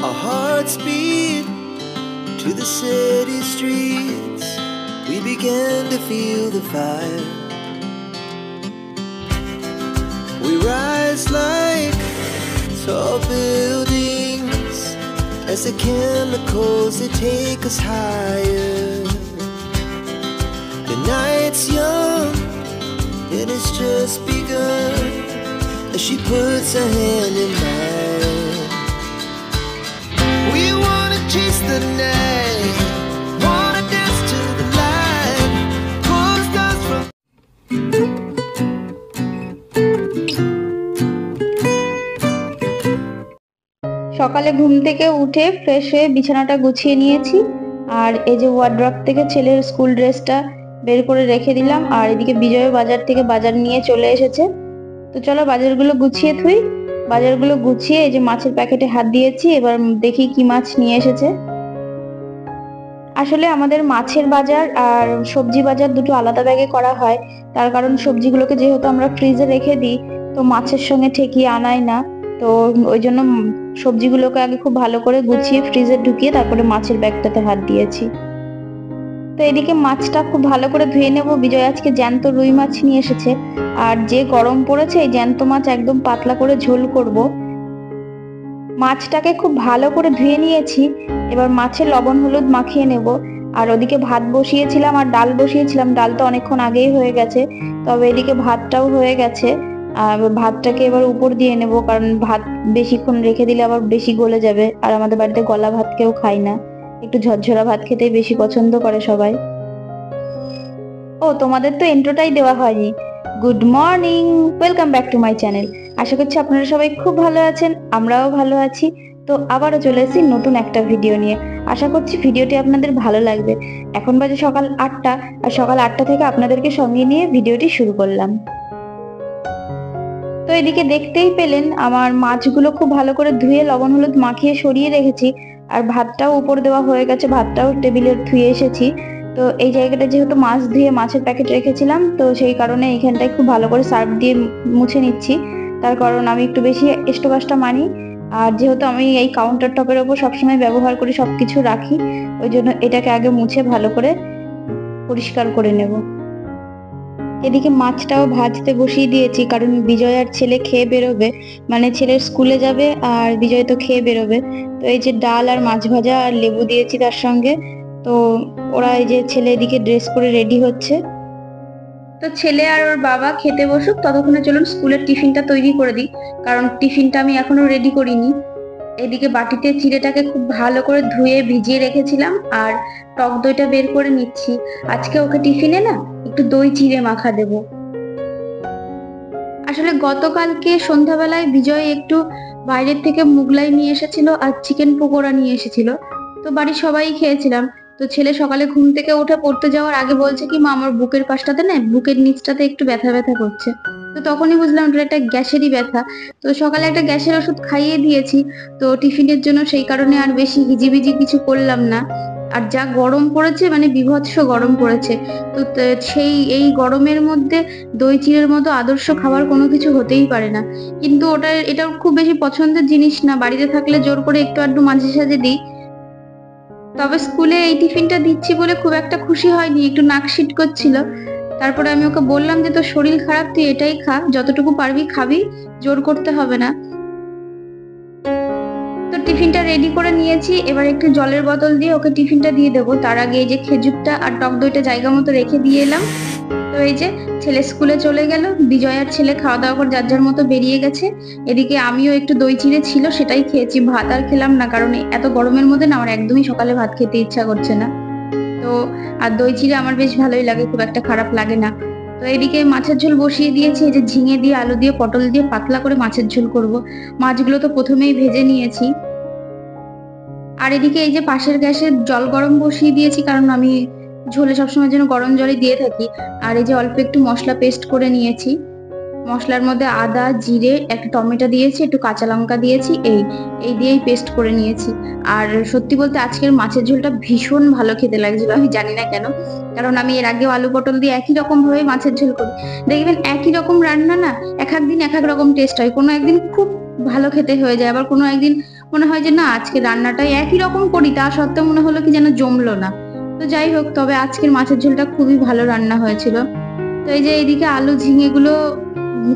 Our hearts beat to the city streets. We began to feel the fire. We rise like tall buildings as the chemicals, they take us higher. The night's young and it's just begun as she puts her hand in mine. We wanna chase the night, wanna dance to the light, pull the stars from. সকালে ঘুম থেকে উঠে fresh হয়ে বিছানাটা গুছিয়ে নিয়েছি, আর এই যে ওয়ার্ড্রপ থেকে ছেলের স্কুল ড্রেসটা বের করে রেখে দিলাম, আর এদিকে বিজয় বাজার থেকে বাজার নিয়ে চলে এসেছে। তো চলো বাজারগুলো গুছিয়ে থুই। বাজারগুলো গুছিয়ে এই যে মাছের প্যাকেটে হাত দিয়েছি, এবার দেখি কি মাছ নিয়ে এসেছে। আসলে আমাদের মাছের বাজার আর সবজি বাজার দুটো আলাদা ব্যাগে করা হয়, তার কারণ সবজিগুলোকে যেহেতু আমরা ফ্রিজে রেখে দিই তো মাছের সঙ্গে ঠেকিয়ে আনাই না, তো ওই জন্য সবজিগুলোকে আগে খুব ভালো করে গুছিয়ে ফ্রিজে ঢুকিয়ে তারপরে মাছের ব্যাগটাতে হাত দিয়েছি। তো এদিকে মাছটা খুব ভালো করে ধুয়ে নেব। বিজয় আজকে জ্যান্ত রুই মাছ নিয়ে এসেছে, আর যে গরম পড়েছে এই জ্যান্ত মাছ একদম পাতলা করে ঝোল করব। মাছটাকে খুব ভালো করে ধুয়ে নিয়েছি, এবার মাছের লবণ হলুদ মাখিয়ে নেব। আর ওদিকে ভাত বসিয়েছিলাম আর ডাল বসিয়েছিলাম, ডাল তো অনেকক্ষণ আগেই হয়ে গেছে, তবে এদিকে ভাতটাও হয়ে গেছে। আর ভাতটাকে এবার উপর দিয়ে নেব, কারণ ভাত বেশিক্ষণ রেখে দিলে আবার বেশি গলে যাবে, আর আমাদের বাড়িতে গলা ভাত কেউ খায় না, একটু ঝরঝরা ভাত খেতেই বেশি পছন্দ করে সবাই। ও তোমাদের তো ইন্ট্রোটাই দেওয়া হয়নি। Good morning, welcome back to my channel. আশা করছি আপনারা সবাই খুব ভালো আছেন, আমরাও ভালো আছি। তো আবারও চলে এসেছি নতুন একটা ভিডিও নিয়ে। আশা করছি ভিডিওটি আপনাদের ভালো লাগবে। এখন বাজে সকাল 8টা, আর সকাল 8টা থেকে আপনাদেরকে সঙ্গে নিয়ে ভিডিওটি শুরু করলাম। তো এদিকে দেখতেই পেলেন আমার মাছগুলো খুব ভালো করে ধুয়ে লবণ হলুদ মাখিয়ে সরিয়ে রেখেছি, আর ভাতটাও উপর দেওয়া হয়ে গেছে, ভাতটাও টেবিলে ধুয়ে এসেছি। তো এই জায়গাটা যেহেতু মাছ ধুয়ে মাছের প্যাকেট রেখেছিলাম, তো সেই কারণে এইখানটায় খুব ভালো করে সার্ফ দিয়ে মুছে নিচ্ছি, তার কারণ আমি একটু বেশি এস্টোবাসটা মানি। আর যেহেতু আমি এই কাউন্টার টপের ওপর সবসময় ব্যবহার করি, সবকিছু রাখি, ওই জন্য এটাকে আগে মুছে ভালো করে পরিষ্কার করে নেব। এদিকে মাছটাও ভাজতে বসিয়ে দিয়েছি, কারণ বিজয় আর ছেলে খেয়ে বেরোবে, মানে ছেলের স্কুলে যাবে আর বিজয় তো খেয়ে বেরোবে। তো এই যে ডাল আর মাছ ভাজা আর লেবু দিয়েছি তার সঙ্গে। তো ওরা এই যে ছেলে এদিকে ড্রেস করে রেডি হচ্ছে। তো ছেলে আর ওর বাবা খেতে বসুক, ততক্ষণে চলুন স্কুলের টিফিনটা তৈরি করে দিই, কারণ টিফিনটা আমি এখনো রেডি করিনি। এদিকে বাটিতে চিড়েটাকে খুব ভালো করে ধুয়ে ভিজিয়ে রেখেছিলাম, আর টক দইটা বের করে নিচ্ছি। আজকে ওকে টিফিনে না একটু দই চিড়ে মাখা দেব। আসলে গতকালকে সন্ধ্যাবেলায় বিজয় একটু বাইরের থেকে মুগলাই নিয়ে এসেছিল আর চিকেন পকোড়া নিয়ে এসেছিল, তো বাড়ির সবাই খেয়েছিলাম। তো ছেলে সকালে ঘুম থেকে উঠে পড়তে যাওয়ার আগে বলছে কি, মা আমার বুকের পাশটাতে না, বুকের নিচটাতে একটু ব্যথা ব্যথা করছে। তো তখনই বুঝলাম ওটা একটা গ্যাসেরই ব্যথা। তো সকালে একটা গ্যাসের ওষুধ খাইয়ে দিয়েছি, তো টিফিনের জন্য সেই কারণে আর বেশি হিজিবিজি কিছু করলাম না। আর যা গরম পড়েছে, মানে বিভৎস গরম পড়েছে, তো সেই এই গরমের মধ্যে দই চিড়ের মতো আদর্শ খাবার কোনো কিছু হতেই পারে না। কিন্তু এটা খুব বেশি পছন্দের জিনিস না, বাড়িতে থাকলে জোর করে একটু আধটু মাঝে সাঝে দিই। তবে স্কুলে এই টিফিনটা দিচ্ছি বলে খুব একটা খুশি হয়নি, একটু নাক শীত করছিল। তারপরে আমি ওকে বললাম যে তোর শরীর খারাপ, তুই এটাই খা, যতটুকু পারবি খাবি, জোর করতে হবে না। তো টিফিনটা রেডি করে নিয়েছি, এবার একটু জলের বোতল দিয়ে ওকে টিফিনটা দিয়ে দেবো। তার আগে এই যে খেজুরটা আর টক দইটা জায়গা মতো রেখে দিয়ে এলাম। তো এই যে ছেলে স্কুলে চলে গেল, বিজয় আর ছেলে খাওয়া দাওয়া করে যার যার মতো বেরিয়ে গেছে। এদিকে আমিও একটু দই চিড়ে ছিল সেটাই খেয়েছি, ভাত আর খেলাম না, কারণ এত গরমের মধ্যে না আমার একদমই সকালে ভাত খেতে ইচ্ছা করছে না। তো আর দই চিড়ে আমার বেশ ভালোই লাগে, খুব একটা খারাপ লাগে না। তো এদিকে মাছের ঝোল বসিয়ে দিয়েছি, এই যে ঝিঙে দিয়ে আলু দিয়ে পটল দিয়ে পাতলা করে মাছের ঝোল করব। মাছগুলো তো প্রথমেই ভেজে নিয়েছি। আর এদিকে এই যে পাশের গ্যাসে জল গরম বসিয়ে দিয়েছি, কারণ আমি ঝোলে সবসময় যেন গরম জলই দিয়ে থাকি। আর এই যে অল্প একটু মশলা পেস্ট করে নিয়েছি, মশলার মধ্যে আদা জিরে একটা টমেটো দিয়েছি, একটু কাঁচা লঙ্কা দিয়েছি, এই দিয়েই পেস্ট করে নিয়েছি। আর সত্যি বলতে আজকের মাছের ঝোলটা ভীষণ ভালো খেতে লাগছিল, আমি জানি না কেন, কারণ আমি এর আগেও আলু পটল দিয়ে একই রকম ভাবে মাছের ঝোল করি। দেখবেন একই রকম রান্না না এক এক দিন এক এক রকম টেস্ট হয়, কোনো একদিন খুব ভালো খেতে হয়ে যায়, আবার কোনো একদিন মনে হয় যে না আজকে রান্নাটাই একই রকম করি, তা সত্ত্বেও মনে হলো কি যেন জমলো না। তো যাই হোক, তবে আজকের মাছের ঝোলটা খুবই ভালো রান্না হয়েছিল। তো এই যে এইদিকে আলু ঝিঙে গুলো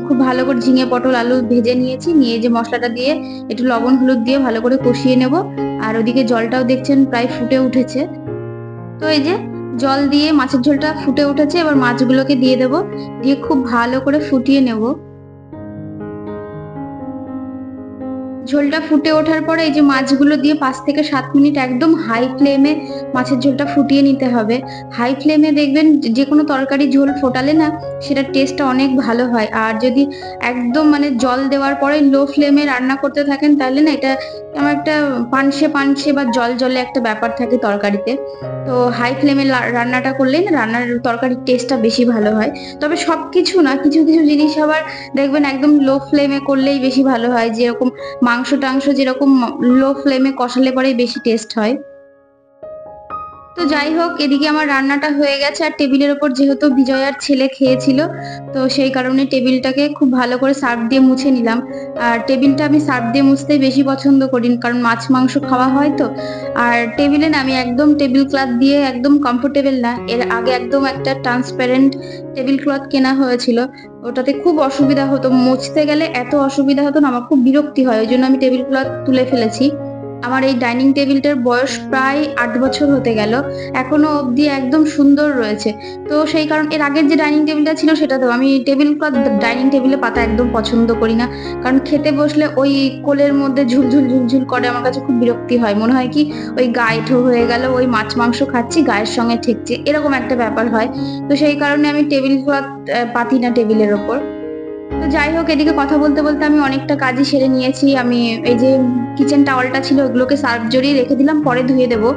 খুব ভালো করে, ঝিঙে পটল আলু ভেজে নিয়েছি, নিয়ে যে মশলাটা দিয়ে একটু লবণ হলুদ দিয়ে ভালো করে কষিয়ে নেব। আর ওদিকে জলটাও দেখছেন প্রায় ফুটে উঠেছে। তো এই যে জল দিয়ে মাছের ঝোলটা ফুটে উঠেছে, এবার মাছগুলোকে দিয়ে দেব, দিয়ে খুব ভালো করে ফুটিয়ে নেব। ঝোলটা ফুটে ওঠার পরে এই যে মাছগুলো দিয়ে 5 থেকে 7 মিনিট একদম হাই ফ্লেমে মাছের ঝোলটা ফুটিয়ে নিতে হবে। হাই ফ্লেমে দেখবেন যে কোনো তরকারি ঝোল ফোটালে না সেটার টেস্টটা অনেক ভালো হয়। আর যদি একদম মানে জল দেওয়ার পরে লো ফ্লেমে রান্না করতে থাকেন তাহলে না এটা আমার একটা পানসে পানসে বা জল জলে একটা ব্যাপার থাকে তরকারিতে। তো হাই ফ্লেমে রান্নাটা করলেই না রান্নার তরকারির টেস্টটা বেশি ভালো হয়। তবে সবকিছু না, কিছু কিছু জিনিস আবার দেখবেন একদম লো ফ্লেমে করলেই বেশি ভালো হয়। যেরকম মাংস টাংস যেরকম লো ফ্লেমে কষালে পরেই বেশি টেস্ট হয়। তো যাই হোক, এদিকে আমার রান্নাটা হয়ে গেছে। আর টেবিলের ওপর যেহেতু বিজয়ার ছেলে খেয়েছিল, তো সেই কারণে টেবিলটাকে খুব ভালো করে সার্ফ দিয়ে মুছে নিলাম। আর টেবিলটা আমি সার্ফ দিয়ে মুছতেই বেশি পছন্দ করি, কারণ মাছ মাংস খাওয়া হয় তো। আর টেবিলে না আমি একদম টেবিল ক্লথ দিয়ে একদম কমফোর্টেবল না। এর আগে একদম একটা ট্রান্সপারেন্ট টেবিল ক্লথ কেনা হয়েছিল, ওটাতে খুব অসুবিধা হতো, মুছতে গেলে এত অসুবিধা হতো না, আমার খুব বিরক্তি হয়। ওই জন্য আমি টেবিল ক্লথ তুলে ফেলেছি। আমার এই ডাইনিং টেবিলটার বয়স প্রায় 8 বছর হতে গেল, এখনো অবধি একদম সুন্দর রয়েছে। তো সেই কারণ এর আগের যে ডাইনিং টেবিলটা ছিল সেটাতেও আমি টেবিল ক্লথ ডাইনিং টেবিলে পাতা একদম পছন্দ করি না, কারণ খেতে বসলে ওই কোলের মধ্যে ঝুলঝুল ঝুলঝুল করে, আমার কাছে খুব বিরক্তি হয়। মনে হয় কি ওই গায়ে ঠো হয়ে গেল, ওই মাছ মাংস খাচ্ছি গায়ের সঙ্গে ঠেকছে, এরকম একটা ব্যাপার হয়। তো সেই কারণে আমি টেবিল ক্লথ পাতি না টেবিলের ওপর। তো যাই হোক, এদিকে কথা বলতে বলতে আমি অনেকটা কাজই সেরে নিয়েছি। আমি এই যে কিচেন টাওয়ালটা ছিল ওগুলোকে সার্ফ জড়িয়ে রেখে দিলাম, পরে ধুয়ে দেবো।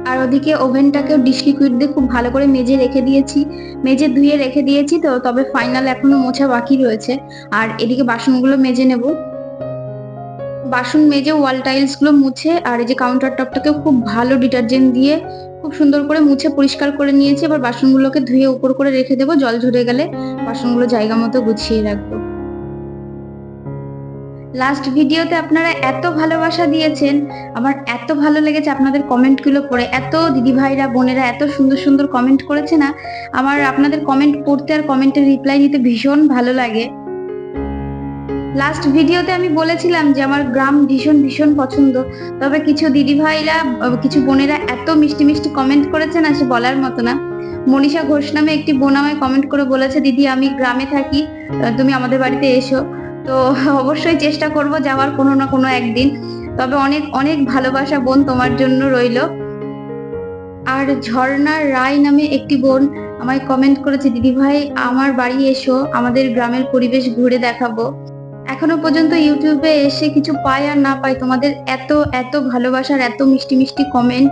আর ওদিকে ওভেনটাকেও ডিশ লিকুইড দিয়ে খুব ভালো করে মেজে রেখে দিয়েছি, মেজে ধুয়ে রেখে দিয়েছি। তো তবে ফাইনাল এখনো মোছা বাকি রয়েছে। আর এদিকে বাসনগুলো মেজে নেব, বাসন মেজে ওয়াল টাইলস গুলো মুছে আর এই যে কাউন্টার টপটাকে খুব ভালো ডিটারজেন্ট দিয়ে খুব সুন্দর করে মুছে পরিষ্কার করে নিয়েছি। এবার বাসনগুলোকে ধুয়ে উপর করে রেখে দেবো, জল ঝরে গেলে বাসনগুলো জায়গা মতো গুছিয়ে রাখবো। লাস্ট ভিডিওতে আপনারা এত ভালোবাসা দিয়েছেন, আমার এত ভালো লেগেছে আপনাদের কমেন্টগুলো পড়ে। এত দিদি ভাইরা বোনেরা এত সুন্দর সুন্দর কমেন্ট করেছে না, আমার আপনাদের কমেন্ট পড়তে আর কমেন্টের রিপ্লাই দিতে ভীষণ ভালো লাগে। লাস্ট ভিডিওতে আমি বলেছিলাম যে আমার গ্রাম ভীষণ ভীষণ পছন্দ, তবে কিছু দিদি ভাইরা কিছু বোনেরা এত মিষ্টি মিষ্টি কমেন্ট করেছে না, সে বলার মতো না। মনীষা ঘোষ নামে একটি বোন আমায় কমেন্ট করে বলেছে, দিদি আমি গ্রামে থাকি, তুমি আমাদের বাড়িতে এসো। তো অবশ্যই চেষ্টা করব যাওয়ার কোনো না কোনো একদিন। তবে অনেক অনেক ভালোবাসা বোন তোমার জন্য রইল। আর ঝর্ণা রায় নামে একটি বোন আমায় কমেন্ট করেছে, দিদি ভাই আমার বাড়ি এসো, আমাদের গ্রামের পরিবেশ ঘুরে দেখাবো। এখনো পর্যন্ত ইউটিউবে এসে কিছু পাই আর না পাই, তোমাদের এত এত ভালোবাসার এত মিষ্টি মিষ্টি কমেন্ট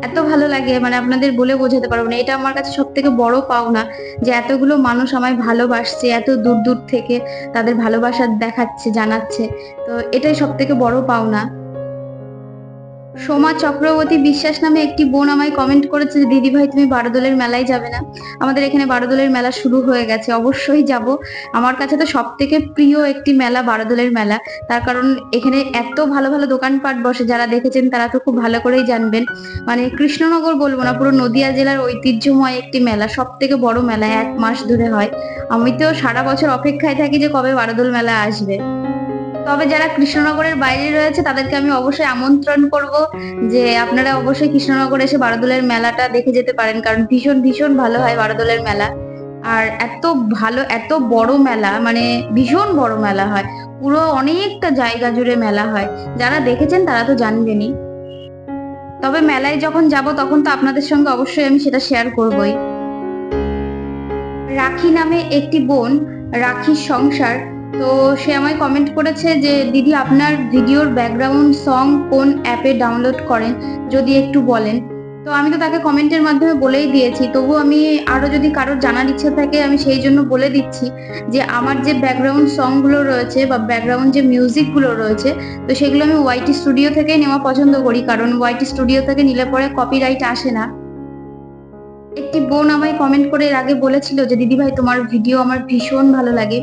এত ভালো লাগে, মানে আপনাদের বলে বোঝাতে পারবো না। এটা আমার কাছে সব থেকে বড় পাওনা, যে এতগুলো মানুষ আমায় ভালোবাসছে, এত দূর দূর থেকে তাদের ভালোবাসা দেখাচ্ছে, জানাচ্ছে। তো এটাই সব থেকে বড় পাওনা। সোমা চক্রবর্তী বিশ্বাস নামে একটি বোন আমায় কমেন্ট করেছে, দিদি ভাই তুমি বারোদোলের মেলায় যাবে না? আমাদের এখানে বারোদোলের মেলা শুরু হয়ে গেছে, অবশ্যই যাব। আমার কাছে তো সব থেকে প্রিয় একটি মেলা বারোদোলের মেলা, তার কারণ এখানে এত ভালো ভালো দোকানপাট বসে, যারা দেখেছেন তারা তো খুব ভালো করেই জানবেন। মানে কৃষ্ণনগর বলবো না, পুরো নদিয়া জেলার ঐতিহ্যময় একটি মেলা, সব থেকে বড় মেলা, 1 মাস ধরে হয়। আমি তো সারা বছর অপেক্ষায় থাকি যে কবে বারোদোল মেলা আসবে। তবে যারা কৃষ্ণনগরের বাইরে রয়েছে তাদেরকে আমি অবশ্যই আমন্ত্রণ করব যে আপনারা অবশ্যই কৃষ্ণনগর এসে বারোদোলের মেলাটা দেখে যেতে পারেন, কারণ ভীষণ ভীষণ ভালো হয় বারোদোলের মেলা। আর এত ভালো, এত বড় মেলা, মানে ভীষণ বড় মেলা হয়, পুরো অনেকটা জায়গা জুড়ে মেলা হয়। যারা দেখেছেন তারা তো জানবেনই। তবে মেলায় যখন যাব তখন তো আপনাদের সঙ্গে অবশ্যই আমি সেটা শেয়ার করবই। রাখি নামে একটি বোন, রাখির সংসার, তো সে আমায় কমেন্ট করেছে যে দিদি আপনার ভিডিওর ব্যাকগ্রাউন্ড সং কোন অ্যাপে ডাউনলোড করেন, যদি একটু বলেন। তো আমি তো তাকে কমেন্টের মাধ্যমে বলেই দিয়েছি, তবু আমি আরো যদি কারোর জানার ইচ্ছা থাকে আমি সেই জন্য বলে দিচ্ছি যে আমার যে ব্যাকগ্রাউন্ড সং গুলো রয়েছে বা ব্যাকগ্রাউন্ড যে মিউজিক গুলো রয়েছে, তো সেগুলো আমি ওয়াইটি স্টুডিও থেকেই নেওয়া পছন্দ করি, কারণ ওয়াইটি স্টুডিও থেকে নিলে পরে কপিরাইট আসে না। একটি বোন আমায় কমেন্ট করে এর আগে বলেছিল যে দিদি ভাই তোমার ভিডিও আমার ভীষণ ভালো লাগে,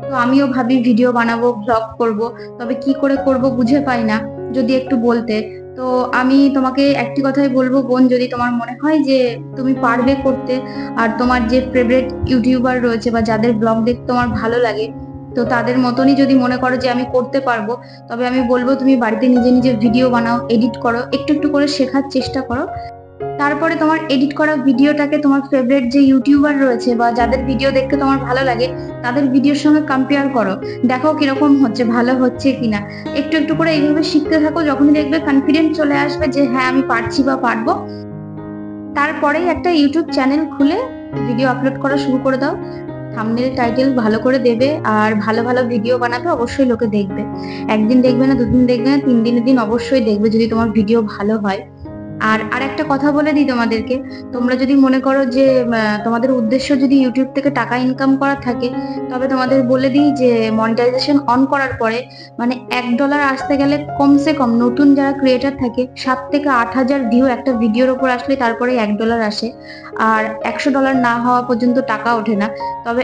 তো আমিও ভাবি ভিডিও বানাবো, ব্লগ করব, তবে কি করে করব বুঝে পাই না। যদি একটু বলতে। তো আমি তোমাকে একটি কথাই বলবো বোন, যদি তোমার মনে হয় যে তুমি পারবে করতে, আর তোমার যে ফেভারিট ইউটিউবার রয়েছে বা যাদের ব্লগ দেখতে তোমার ভালো লাগে, তো তাদের মতনই যদি মনে করো যে আমি করতে পারবো, তবে আমি বলবো তুমি বাড়িতে নিজে নিজে ভিডিও বানাও, এডিট করো, একটু একটু করে শেখার চেষ্টা করো। তারপরে তোমার এডিট করা ভিডিওটাকে তোমার ফেভারিট যে ইউটিউবার রয়েছে বা যাদের ভিডিও দেখতে তোমার ভালো লাগে তাদের ভিডিওর সঙ্গে কম্পেয়ার করো, দেখো কিরকম হচ্ছে, ভালো হচ্ছে কিনা। একটু একটু করে এইভাবে শিখতে থাকো, যখনই দেখবে কনফিডেন্ট চলে আসবে যে হ্যাঁ আমি পারছি বা পারবো, তারপরেই একটা ইউটিউব চ্যানেল খুলে ভিডিও আপলোড করা শুরু করে দাও। থাম্বনেল টাইটেল ভালো করে দেবে আর ভালো ভালো ভিডিও বানাবে, অবশ্যই লোকে দেখবে। একদিন দেখবে না, দুদিন দেখবে না, 3 দিনের দিন অবশ্যই দেখবে যদি তোমার ভিডিও ভালো হয়। আর একটা কথা বলে দিই তোমাদেরকে, তোমরা যদি মনে করো যে তোমাদের উদ্দেশ্য যদি ইউটিউব থেকে টাকা ইনকাম করা থাকে, তবে তোমাদের বলে দিই যে মনিটাইজেশন অন করার পরে মানে $1 আসতে গেলে কমসে কম নতুন যারা ক্রিয়েটার থাকে 7 থেকে 8,000 ভিউ একটা ভিডিওর উপর আসলে তারপরে $1 আসে, আর $100 না হওয়া পর্যন্ত টাকা ওঠে না। তবে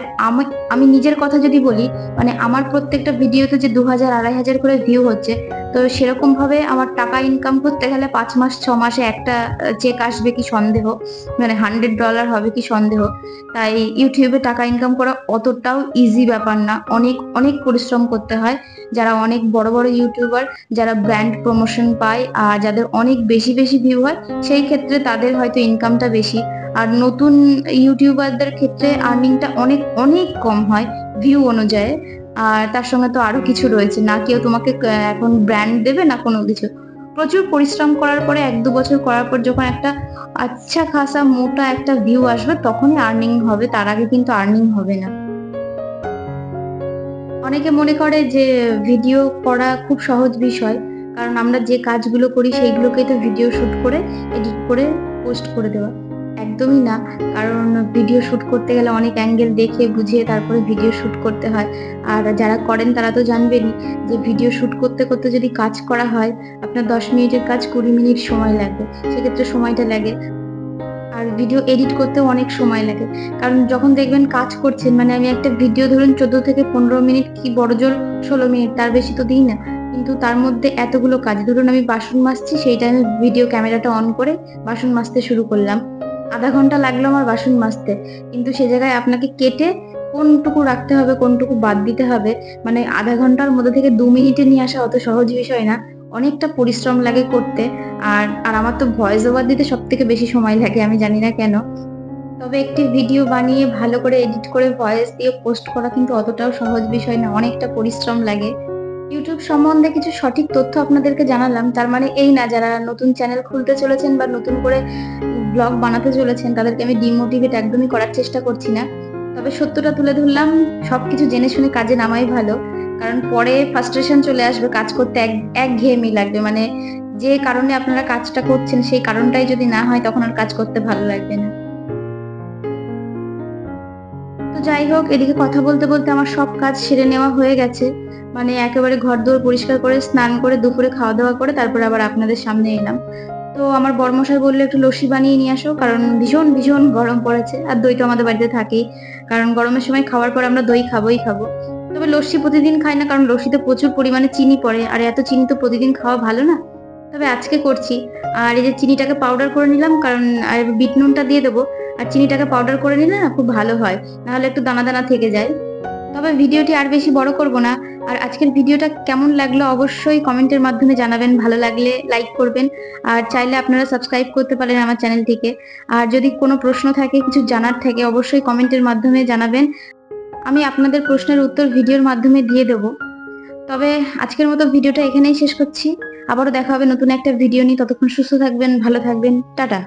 আমি নিজের কথা যদি বলি, মানে আমার প্রত্যেকটা ভিডিওতে যে 2,000-2,500 করে ভিউ হচ্ছে, তো সেরকম ভাবে আমার টাকা ইনকাম করতে গেলে 5 মাস 6 মাসে একটা চেক আসবে কি সন্দেহ, মানে $100 হবে কি সন্দেহ। তাই ইউটিউবে টাকা ইনকাম করা অতটাও ইজি ব্যাপার না, অনেক অনেক পরিশ্রম করতে হয়। যারা অনেক বড় বড় ইউটিউবার, যারা ব্র্যান্ড প্রমোশন পায় আর যাদের অনেক বেশি বেশি ভিউ হয়, সেই ক্ষেত্রে তাদের হয়তো ইনকামটা বেশি। আর নতুন ইউটিউবারদের ক্ষেত্রে আর্নিংটা অনেক অনেক কম হয় ভিউ অনুযায়ী। আর তার সঙ্গে তো আরো কিছু রয়েছে, না কেউ তোমাকে এখন ব্র্যান্ড দেবে না কোনো কিছু। প্রচুর পরিশ্রম করার পরে 1-2 বছর করার পর যখন একটা আচ্ছা খাসা মোটা একটা ভিউ আসবে তখনই আর্নিং হবে, তার আগে কিন্তু আর্নিং হবে না। অনেকে মনে করে যে ভিডিও করা খুব সহজ বিষয়, কারণ আমরা যে কাজগুলো করি সেইগুলোকেই তো ভিডিও শুট করে এডিট করে পোস্ট করে দেওয়া। একদমই না, কারণ ভিডিও শুট করতে গেলে অনেক অ্যাঙ্গেল দেখে বুঝিয়ে তারপরে ভিডিও শুট করতে হয়। আর যারা করেন তারা তো জানবেনই যে ভিডিও শুট করতে করতে যদি কাজ করা হয়, আপনার 10 মিনিটের কাজ 20 মিনিট সময় লাগে, সেক্ষেত্রে সময়টা লাগে। আর ভিডিও এডিট করতেও অনেক সময় লাগে, কারণ যখন দেখবেন কাজ করছেন, মানে আমি একটা ভিডিও ধরুন 14 থেকে 15 মিনিট কি বড় জোর 16 মিনিট, তার বেশি তো দিই না, কিন্তু তার মধ্যে এতগুলো কাজ, ধরুন আমি বাসন মাজছি, সেই টাইমে ভিডিও ক্যামেরাটা অন করে বাসন মাজতে শুরু করলাম, আধা ঘন্টা লাগলো আমার বাসন মাজতে, কিন্তু সে জায়গায় আপনাকে কেটে কোনটুকু রাখতে হবে কোনটুকু বাদ দিতে হবে, মানে আধা ঘন্টার মধ্যে থেকে 2 মিনিটে নিয়ে আসা অত সহজ বিষয় না, অনেকটা পরিশ্রম লাগে করতে। আর আর আমার তো ভয়েস ওভার দিতে সব থেকে বেশি সময় লাগে, আমি জানি না কেন। তবে একটি ভিডিও বানিয়ে ভালো করে এডিট করে ভয়েস দিয়ে পোস্ট করা কিন্তু অতটাও সহজ বিষয় না, অনেকটা পরিশ্রম লাগে। ইউটিউব সম্বন্ধে কিছু সঠিক তথ্য আপনাদেরকে জানালাম, তার মানে এই না যারা নতুন চ্যানেল খুলতে চলেছেন বা নতুন করে ব্লগ বানাতে চলেছেন তাদেরকে আমি ডিমোটিভেট একদমই করার চেষ্টা করছি না। তবে সত্যটা তুলে ধরলাম, সবকিছু জেনে শুনে কাজে নামাই ভালো, কারণ পরে ফ্রাস্ট্রেশন চলে আসবে, কাজ করতে একঘেয়েমি লাগবে, মানে যে কারণে আপনারা কাজটা করছেন সেই কারণটাই যদি না হয় তখন আর কাজ করতে ভালো লাগবে না। তো যাই হোক, এদিকে কথা বলতে বলতে আমার সব কাজ সেরে নেওয়া হয়ে গেছে, মানে একেবারে ঘরদোর পরিষ্কার করে স্নান করে দুপুরে খাওয়া দাওয়া করে তারপরে আবার আপনাদের সামনে এলাম। তো আমার বড়মশাই বললো একটু লস্যি বানিয়ে নিয়ে আসো, কারণ ভীষণ ভীষণ গরম পড়েছে, আর দই তো আমাদের বাড়িতে থাকেই, কারণ গরমের সময় খাওয়ার পর আমরা দই খাবোই খাবো। তবে লস্যি প্রতিদিন খাই না, কারণ লস্যিতে প্রচুর পরিমাণে চিনি পড়ে, আর এত চিনি তো প্রতিদিন খাওয়া ভালো না, তবে আজকে করছি। আর এই যে চিনিটাকে পাউডার করে নিলাম, কারণ আর বিট নুনটা দিয়ে দেবো, আর চিনিটাকে পাউডার করে নিলে না খুব ভালো হয়, নাহলে একটু দানা দানা থেকে যায়। তবে ভিডিওটি আর বেশি বড় করব না, আর আজকের ভিডিওটা কেমন লাগলো অবশ্যই কমেন্টের মাধ্যমে জানাবেন, ভালো লাগলে লাইক করবেন, আর চাইলে আপনারা সাবস্ক্রাইব করতে পারেন আমার চ্যানেলটিকে। আর যদি কোনো প্রশ্ন থাকে, কিছু জানার থাকে, অবশ্যই কমেন্টের মাধ্যমে জানাবেন, আমি আপনাদের প্রশ্নের উত্তর ভিডিওর মাধ্যমে দিয়ে দেব। তবে আজকের মতো ভিডিওটা এখানেই শেষ করছি, আবারও দেখা হবে নতুন একটা ভিডিও নিয়ে, ততক্ষণ সুস্থ থাকবেন, ভালো থাকবেন, টাটা।